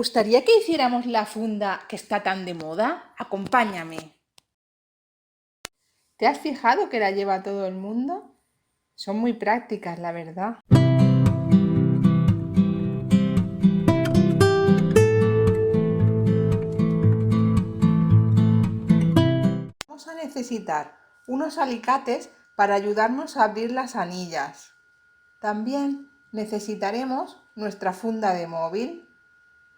gustaría que hiciéramos la funda que está tan de moda? Acompáñame. ¿Te has fijado que la lleva todo el mundo? Son muy prácticas, la verdad. Vamos a necesitar unos alicates para ayudarnos a abrir las anillas. También necesitaremos nuestra funda de móvil.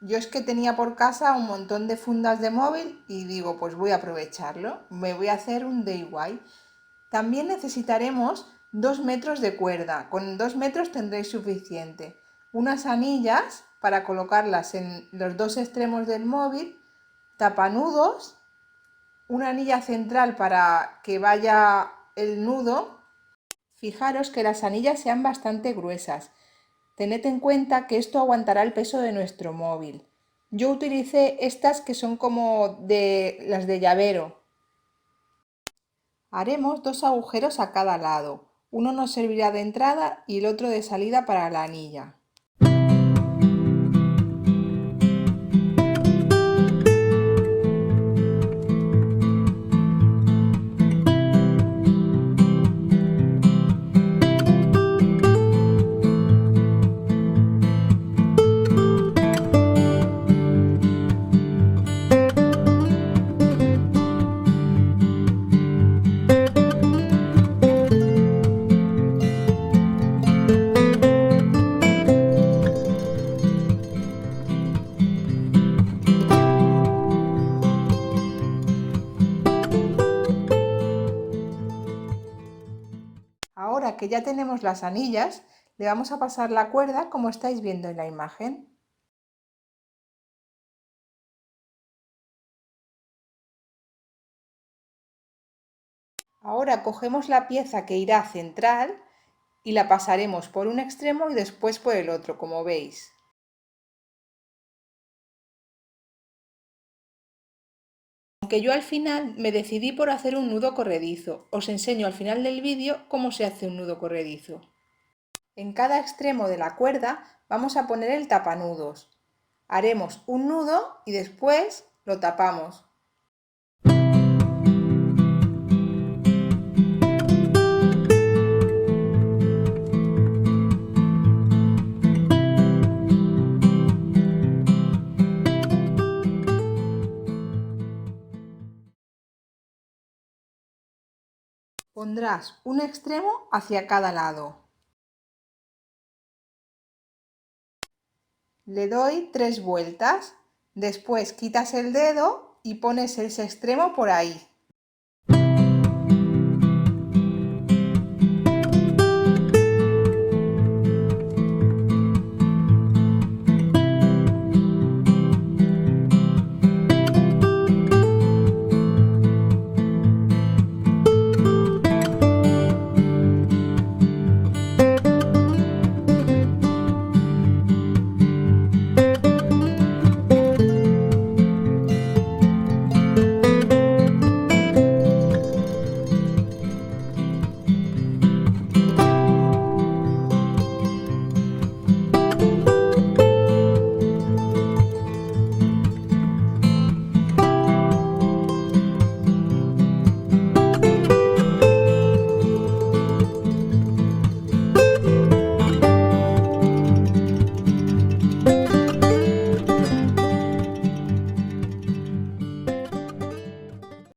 Yo es que tenía por casa un montón de fundas de móvil y digo, pues voy a aprovecharlo, me voy a hacer un DIY. También necesitaremos 2 metros de cuerda, con 2 metros tendréis suficiente. Unas anillas para colocarlas en los dos extremos del móvil, tapanudos, una anilla central para que vaya el nudo. Fijaros que las anillas sean bastante gruesas. Tened en cuenta que esto aguantará el peso de nuestro móvil. Yo utilicé estas que son como las de llavero. Haremos 2 agujeros a cada lado. Uno nos servirá de entrada y el otro de salida para la anilla. Ahora que ya tenemos las anillas, le vamos a pasar la cuerda como estáis viendo en la imagen. Ahora cogemos la pieza que irá central y la pasaremos por un extremo y después por el otro, como veis. Aunque yo al final me decidí por hacer un nudo corredizo. Os enseño al final del vídeo cómo se hace un nudo corredizo. En cada extremo de la cuerda vamos a poner el tapanudos. Haremos un nudo y después lo tapamos. Pondrás un extremo hacia cada lado. Le doy 3 vueltas, después quitas el dedo y pones ese extremo por ahí.